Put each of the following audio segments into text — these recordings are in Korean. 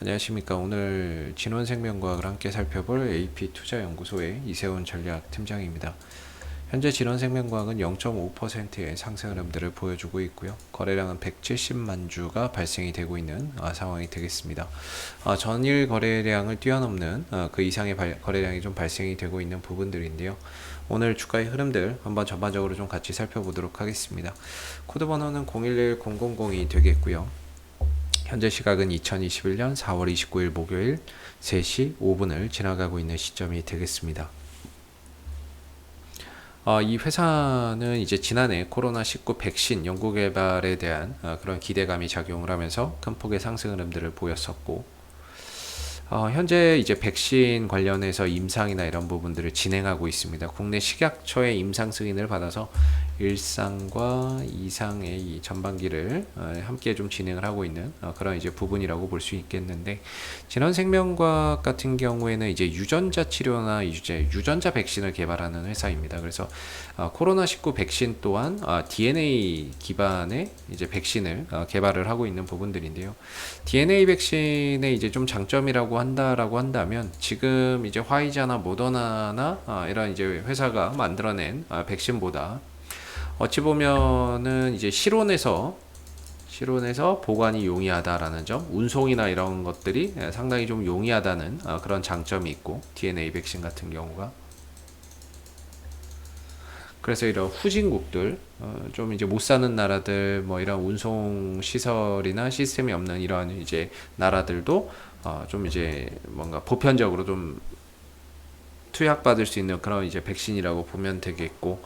안녕하십니까. 오늘 진원생명과학을 함께 살펴볼 AP투자연구소의 이세훈 전략팀장입니다. 현재 진원생명과학은 0.5%의 상승 흐름들을 보여주고 있고요. 거래량은 170만 주가 발생이 되고 있는 상황이 되겠습니다. 전일 거래량을 뛰어넘는 그 이상의 거래량이 좀 발생이 되고 있는 부분들인데요. 오늘 주가의 흐름들 한번 전반적으로 좀 같이 살펴보도록 하겠습니다. 코드 번호는 011000이 되겠고요. 현재 시각은 2021년 4월 29일 목요일 3시 5분을 지나가고 있는 시점이 되겠습니다. 이 회사는 이제 지난해 코로나19 백신 연구 개발에 대한 그런 기대감이 작용을 하면서 큰 폭의 상승 흐름들을 보였었고, 현재 이제 백신 관련해서 임상이나 이런 부분들을 진행하고 있습니다. 국내 식약처의 임상 승인을 받아서 1상과 2상의 이 전반기를 함께 좀 진행을 하고 있는 그런 이제 부분이라고 볼 수 있겠는데, 진원생명과학 같은 경우에는 이제 유전자 치료나 이제 유전자 백신을 개발하는 회사입니다. 그래서 코로나19 백신 또한 DNA 기반의 이제 백신을 개발을 하고 있는 부분들인데요. DNA 백신의 이제 좀 장점이라고 한다면 지금 이제 화이자나 모더나나 이런 이제 회사가 만들어낸 백신보다 어찌 보면은 이제 실온에서 보관이 용이하다라는 점, 운송이나 이런 것들이 상당히 좀 용이하다는 그런 장점이 있고, DNA 백신 같은 경우가 그래서 이런 후진국들, 좀 이제 못 사는 나라들, 뭐 이런 운송 시설이나 시스템이 없는 이런 이제 나라들도 좀 이제 뭔가 보편적으로 좀 투약받을 수 있는 그런 이제 백신이라고 보면 되겠고,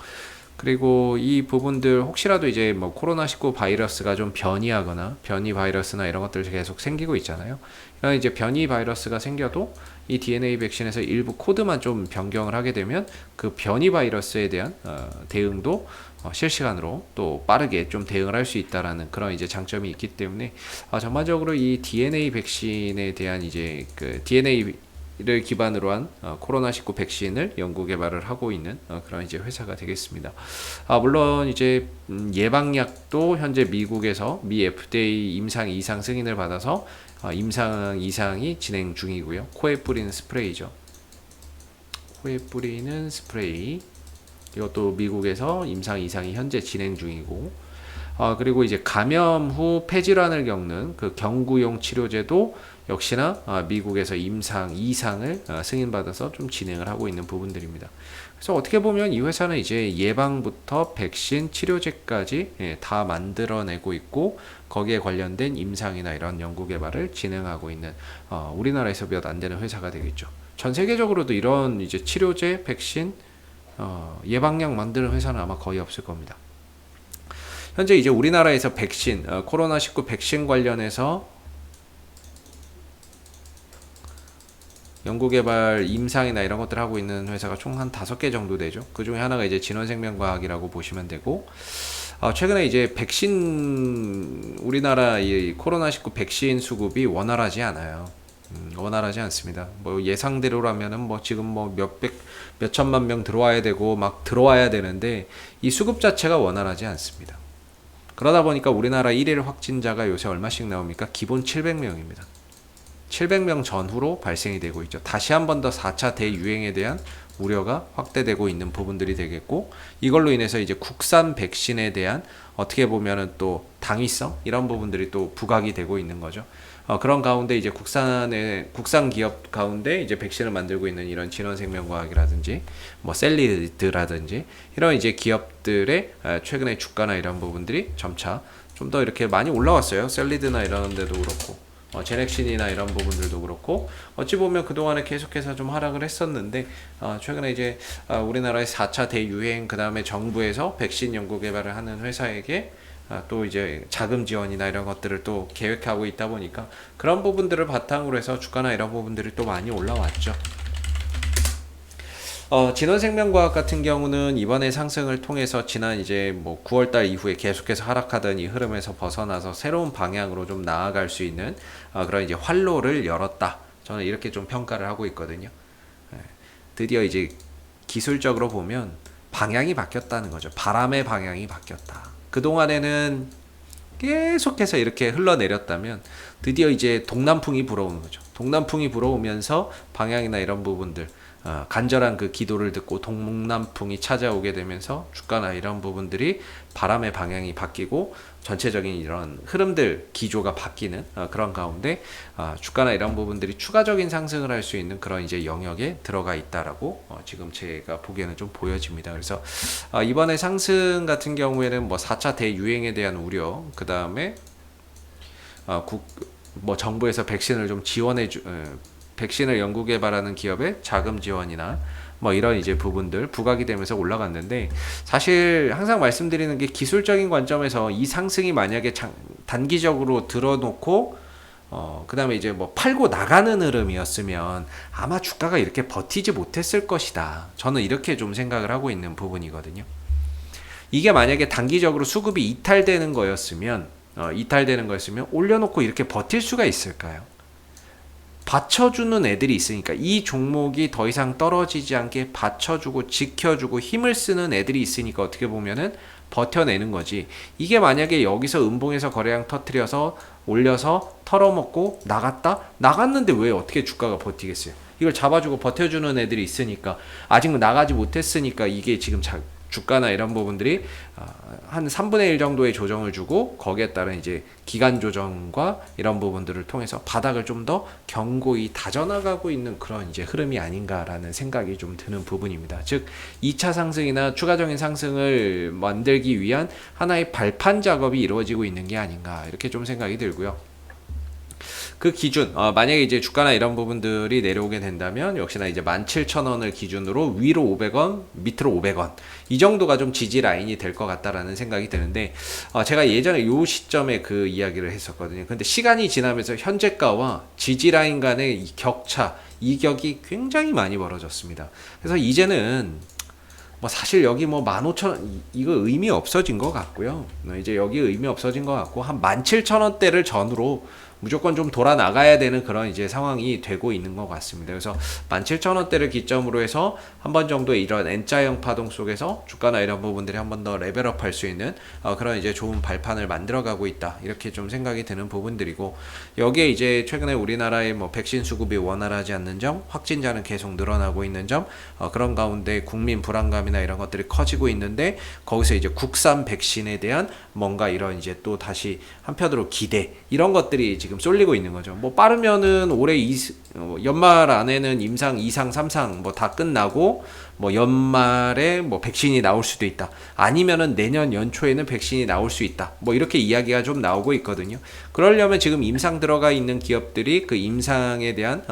그리고 이 부분들 혹시라도 이제 뭐 코로나19 바이러스가 좀 변이하거나 변이 바이러스나 이런 것들 계속 생기고 있잖아요. 이런 이제 변이 바이러스가 생겨도 이 DNA 백신에서 일부 코드만 좀 변경을 하게 되면 그 변이 바이러스에 대한 대응도 실시간으로 또 빠르게 좀 대응을 할 수 있다라는 그런 이제 장점이 있기 때문에 전반적으로 이 DNA 백신에 대한 이제 그 DNA를 기반으로 한 코로나19 백신을 연구 개발을 하고 있는 그런 이제 회사가 되겠습니다. 물론 이제 예방약도 현재 미국에서 미 FDA 임상 2상 승인을 받아서 임상 2상이 진행 중이고요. 코에 뿌리는 스프레이죠. 코에 뿌리는 스프레이. 이것도 미국에서 임상 2상이 현재 진행 중이고, 그리고 이제 감염 후 폐질환을 겪는 그 경구용 치료제도 역시나 미국에서 임상 2상을 승인받아서 좀 진행을 하고 있는 부분들입니다. 그래서 어떻게 보면 이 회사는 이제 예방부터 백신, 치료제까지 다 만들어내고 있고, 거기에 관련된 임상이나 이런 연구 개발을 진행하고 있는 우리나라에서 몇 안 되는 회사가 되겠죠. 전 세계적으로도 이런 이제 치료제, 백신, 예방약 만드는 회사는 아마 거의 없을 겁니다. 현재 이제 우리나라에서 백신, 코로나19 백신 관련해서 연구개발 임상이나 이런 것들 하고 있는 회사가 총 한 5개 정도 되죠. 그 중에 하나가 이제 진원생명과학이라고 보시면 되고, 최근에 이제 백신, 우리나라 이 코로나19 백신 수급이 원활하지 않아요. 원활하지 않습니다. 뭐 예상대로라면은 뭐 지금 뭐 몇 천만 명 들어와야 되고 막 들어와야 되는데 이 수급 자체가 원활하지 않습니다. 그러다 보니까 우리나라 1일 확진자가 요새 얼마씩 나옵니까? 기본 700명입니다. 700명 전후로 발생이 되고 있죠. 다시 한 번 더 4차 대유행에 대한 우려가 확대되고 있는 부분들이 되겠고, 이걸로 인해서 이제 국산 백신에 대한 어떻게 보면은 또 당위성 이런 부분들이 또 부각이 되고 있는 거죠. 그런 가운데 이제 국산 기업 가운데 이제 백신을 만들고 있는 이런 진원생명과학이라든지 뭐 셀리드라든지 이런 이제 기업들의 최근에 주가나 이런 부분들이 점차 좀 더 이렇게 많이 올라왔어요. 셀리드나 이런 데도 그렇고, 제넥신이나 이런 부분들도 그렇고, 어찌 보면 그동안에 계속해서 좀 하락을 했었는데, 최근에 이제 우리나라의 4차 대유행, 그 다음에 정부에서 백신 연구 개발을 하는 회사에게 또 이제 자금 지원이나 이런 것들을 또 계획하고 있다 보니까 그런 부분들을 바탕으로 해서 주가나 이런 부분들이 또 많이 올라왔죠. 진원생명과학 같은 경우는 이번에 상승을 통해서 지난 이제 뭐 9월달 이후에 계속해서 하락하던 이 흐름에서 벗어나서 새로운 방향으로 좀 나아갈 수 있는 그런 이제 활로를 열었다. 저는 이렇게 좀 평가를 하고 있거든요. 드디어 이제 기술적으로 보면 방향이 바뀌었다는 거죠. 바람의 방향이 바뀌었다. 그동안에는 계속해서 이렇게 흘러내렸다면 드디어 이제 동남풍이 불어오는 거죠. 동남풍이 불어오면서 방향이나 이런 부분들, 간절한 그 기도를 듣고 동남풍이 찾아오게 되면서 주가나 이런 부분들이 바람의 방향이 바뀌고 전체적인 이런 흐름들 기조가 바뀌는 그런 가운데 주가나 이런 부분들이 추가적인 상승을 할 수 있는 그런 이제 영역에 들어가 있다라고 지금 제가 보기에는 좀 보여집니다. 그래서 이번에 상승 같은 경우에는 뭐 4차 대유행에 대한 우려, 그 다음에 뭐 정부에서 백신을 좀 백신을 연구 개발하는 기업의 자금 지원이나 뭐 이런 이제 부분들 부각이 되면서 올라갔는데, 사실 항상 말씀드리는 게 기술적인 관점에서 이 상승이 만약에 단기적으로 들어놓고 그 다음에 이제 뭐 팔고 나가는 흐름이었으면 아마 주가가 이렇게 버티지 못했을 것이다. 저는 이렇게 좀 생각을 하고 있는 부분이거든요. 이게 만약에 단기적으로 수급이 이탈되는 거였으면 올려놓고 이렇게 버틸 수가 있을까요? 받쳐주는 애들이 있으니까, 이 종목이 더 이상 떨어지지 않게 받쳐주고 지켜주고 힘을 쓰는 애들이 있으니까 어떻게 보면은 버텨내는 거지. 이게 만약에 여기서 음봉에서 거래량 터트려서 올려서 털어먹고 나갔는데 왜 어떻게 주가가 버티겠어요? 이걸 잡아주고 버텨주는 애들이 있으니까, 아직 나가지 못했으니까 이게 지금 주가나 이런 부분들이 한 3분의 1 정도의 조정을 주고, 거기에 따른 이제 기간 조정과 이런 부분들을 통해서 바닥을 좀 더 견고히 다져나가고 있는 그런 이제 흐름이 아닌가라는 생각이 좀 드는 부분입니다. 즉 2차 상승이나 추가적인 상승을 만들기 위한 하나의 발판 작업이 이루어지고 있는 게 아닌가, 이렇게 좀 생각이 들고요. 그 기준, 만약에 이제 주가나 이런 부분들이 내려오게 된다면 역시나 이제 17,000원을 기준으로 위로 500원, 밑으로 500원, 이 정도가 좀 지지 라인이 될 것 같다라는 생각이 드는데, 제가 예전에 요 시점에 그 이야기를 했었거든요. 근데 시간이 지나면서 현재가와 지지 라인 간의 이 격차, 이격이 굉장히 많이 벌어졌습니다. 그래서 이제는 뭐 사실 여기 뭐 15,000원 이거 의미 없어진 것 같고요. 이제 여기 의미 없어진 것 같고, 한 17,000원대를 전후로 무조건 좀 돌아 나가야 되는 그런 이제 상황이 되고 있는 것 같습니다. 그래서 17,000원대를 기점으로 해서 한 번 정도의 이런 N자형 파동 속에서 주가나 이런 부분들이 한 번 더 레벨업 할 수 있는 그런 이제 좋은 발판을 만들어가고 있다, 이렇게 좀 생각이 드는 부분들이고, 여기에 이제 최근에 우리나라의 뭐 백신 수급이 원활하지 않는 점, 확진자는 계속 늘어나고 있는 점, 그런 가운데 국민 불안감이나 이런 것들이 커지고 있는데, 거기서 이제 국산 백신에 대한 뭔가 이런 이제 또 다시 한편으로 기대, 이런 것들이 지금 쏠리고 있는 거죠. 뭐 빠르면은 올해 연말 안에는 임상 2상 3상 뭐 다 끝나고, 뭐 연말에 뭐 백신이 나올 수도 있다, 아니면은 내년 연초에는 백신이 나올 수 있다, 뭐 이렇게 이야기가 좀 나오고 있거든요. 그러려면 지금 임상 들어가 있는 기업들이 그 임상에 대한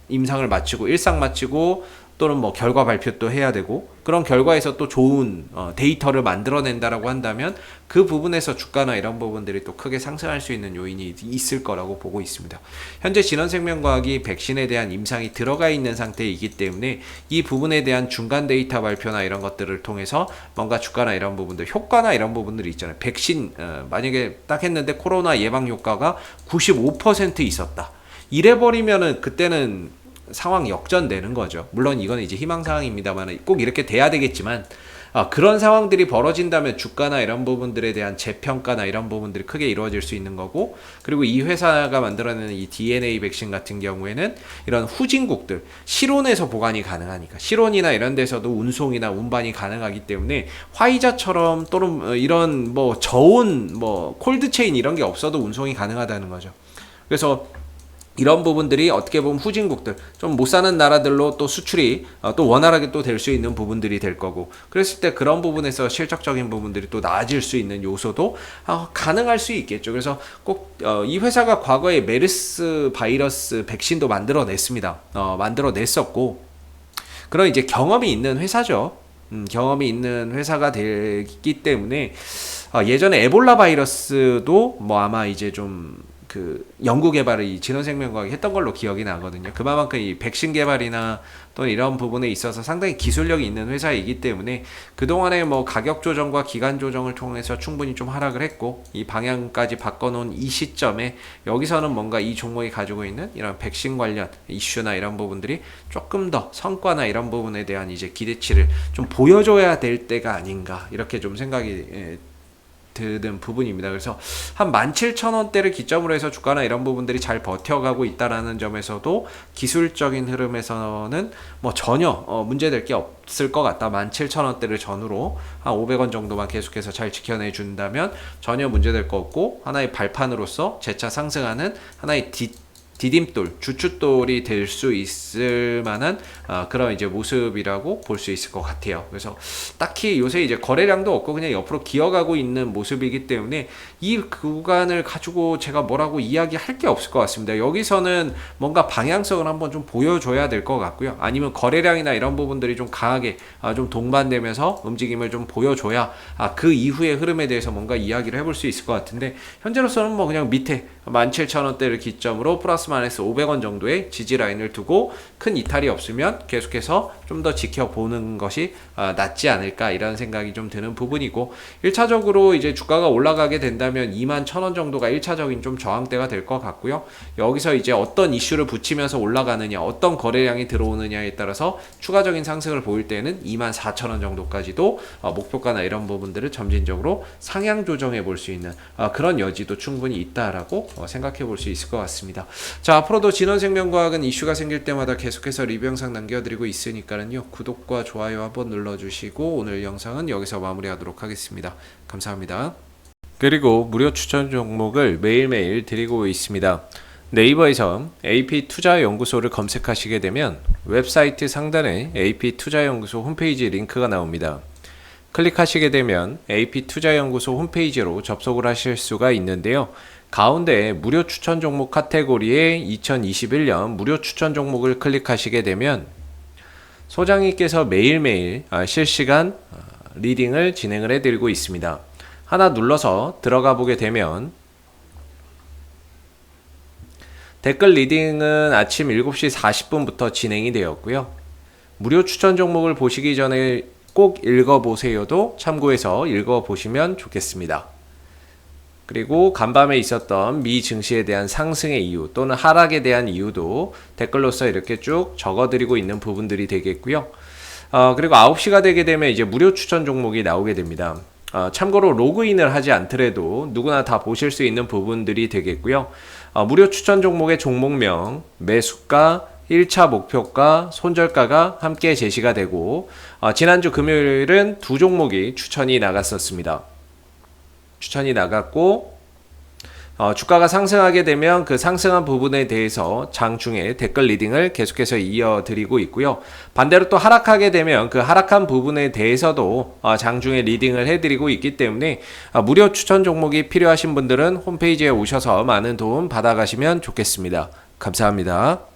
임상을 마치고 일상 마치고 또는 뭐 결과 발표도 해야 되고, 그런 결과에서 또 좋은 데이터를 만들어낸다라고 한다면 그 부분에서 주가나 이런 부분들이 또 크게 상승할 수 있는 요인이 있을 거라고 보고 있습니다. 현재 진원생명과학이 백신에 대한 임상이 들어가 있는 상태이기 때문에 이 부분에 대한 중간 데이터 발표나 이런 것들을 통해서 뭔가 주가나 이런 부분들, 효과나 이런 부분들이 있잖아요. 백신 만약에 딱 했는데 코로나 예방 효과가 95% 있었다, 이래버리면은 그때는 상황 역전되는 거죠. 물론 이건 이제 희망사항입니다만 꼭 이렇게 돼야 되겠지만, 그런 상황들이 벌어진다면 주가나 이런 부분들에 대한 재평가나 이런 부분들이 크게 이루어질 수 있는 거고, 그리고 이 회사가 만들어내는 이 DNA 백신 같은 경우에는 이런 후진국들, 실온에서 보관이 가능하니까, 실온이나 이런 데서도 운송이나 운반이 가능하기 때문에 화이자처럼 또는 이런 뭐 저온 뭐 콜드체인 이런 게 없어도 운송이 가능하다는 거죠. 그래서 이런 부분들이 어떻게 보면 후진국들, 좀 못 사는 나라들로 또 수출이 또 원활하게 또 될 수 있는 부분들이 될 거고, 그랬을 때 그런 부분에서 실적적인 부분들이 또 나아질 수 있는 요소도 가능할 수 있겠죠. 그래서 꼭 이 회사가 과거에 메르스 바이러스 백신도 만들어냈습니다. 만들어냈었고, 그런 이제 경험이 있는 회사죠. 경험이 있는 회사가 되기 때문에 예전에 에볼라 바이러스도 뭐 아마 이제 좀 그 연구 개발을 이 진원생명과학이 했던 걸로 기억이 나거든요. 그만큼 이 백신 개발이나 또는 이런 부분에 있어서 상당히 기술력이 있는 회사이기 때문에 그동안에 뭐 가격 조정과 기간 조정을 통해서 충분히 좀 하락을 했고, 이 방향까지 바꿔놓은 이 시점에 여기서는 뭔가 이 종목이 가지고 있는 이런 백신 관련 이슈나 이런 부분들이 조금 더 성과나 이런 부분에 대한 이제 기대치를 좀 보여줘야 될 때가 아닌가, 이렇게 좀 생각이 드는 부분입니다. 그래서 한 17,000원대를 기점으로 해서 주가나 이런 부분들이 잘 버텨가고 있다라는 점에서도 기술적인 흐름에서는 뭐 전혀 문제될 게 없을 것 같다. 17,000원대를 전후로 한 500원 정도만 계속해서 잘 지켜내 준다면 전혀 문제될 거 없고, 하나의 발판으로서 재차 상승하는 하나의 디딤돌, 주춧돌이 될 수 있을 만한 그런 이제 모습이라고 볼 수 있을 것 같아요. 그래서 딱히 요새 이제 거래량도 없고 그냥 옆으로 기어가고 있는 모습이기 때문에 이 구간을 가지고 제가 뭐라고 이야기할 게 없을 것 같습니다. 여기서는 뭔가 방향성을 한번 좀 보여줘야 될 것 같고요. 아니면 거래량이나 이런 부분들이 좀 강하게 좀 동반되면서 움직임을 좀 보여줘야 그 이후의 흐름에 대해서 뭔가 이야기를 해볼 수 있을 것 같은데, 현재로서는 뭐 그냥 밑에 17,000원대를 기점으로 플러스 마이너스 500원 정도의 지지 라인을 두고 큰 이탈이 없으면 계속해서 좀 더 지켜보는 것이 낫지 않을까, 이런 생각이 좀 드는 부분이고, 1차적으로 이제 주가가 올라가게 된다면 21,000원 정도가 1차적인 좀 저항대가 될 것 같고요. 여기서 이제 어떤 이슈를 붙이면서 올라가느냐, 어떤 거래량이 들어오느냐에 따라서 추가적인 상승을 보일 때는 24,000원 정도까지도 목표가나 이런 부분들을 점진적으로 상향 조정해 볼 수 있는 그런 여지도 충분히 있다라고 생각해 볼 수 있을 것 같습니다. 자, 앞으로도 진원생명과학은 이슈가 생길 때마다 계속해서 리뷰 영상 남겨드리고 있으니까요, 구독과 좋아요 한번 눌러주시고 오늘 영상은 여기서 마무리하도록 하겠습니다. 감사합니다. 그리고 무료 추천 종목을 매일매일 드리고 있습니다. 네이버에서 AP투자연구소를 검색하시게 되면 웹사이트 상단에 AP투자연구소 홈페이지 링크가 나옵니다. 클릭하시게 되면 AP투자연구소 홈페이지로 접속을 하실 수가 있는데요. 가운데 무료 추천 종목 카테고리에 2021년 무료 추천 종목을 클릭하시게 되면 소장님께서 매일매일 실시간 리딩을 진행을 해드리고 있습니다. 하나 눌러서 들어가 보게 되면 댓글 리딩은 아침 7시 40분부터 진행이 되었고요. 무료 추천 종목을 보시기 전에 꼭 읽어보세요도 참고해서 읽어보시면 좋겠습니다. 그리고 간밤에 있었던 미 증시에 대한 상승의 이유 또는 하락에 대한 이유도 댓글로서 이렇게 쭉 적어드리고 있는 부분들이 되겠고요. 그리고 9시가 되게 되면 이제 무료 추천 종목이 나오게 됩니다. 참고로 로그인을 하지 않더라도 누구나 다 보실 수 있는 부분들이 되겠고요. 무료 추천 종목의 종목명, 매수가, 1차 목표가, 손절가가 함께 제시가 되고, 지난주 금요일은 두 종목이 추천이 나갔었습니다. 추천이 나갔고, 주가가 상승하게 되면 그 상승한 부분에 대해서 장중에 댓글 리딩을 계속해서 이어드리고 있고요. 반대로 또 하락하게 되면 그 하락한 부분에 대해서도 장중에 리딩을 해드리고 있기 때문에 무료 추천 종목이 필요하신 분들은 홈페이지에 오셔서 많은 도움 받아가시면 좋겠습니다. 감사합니다.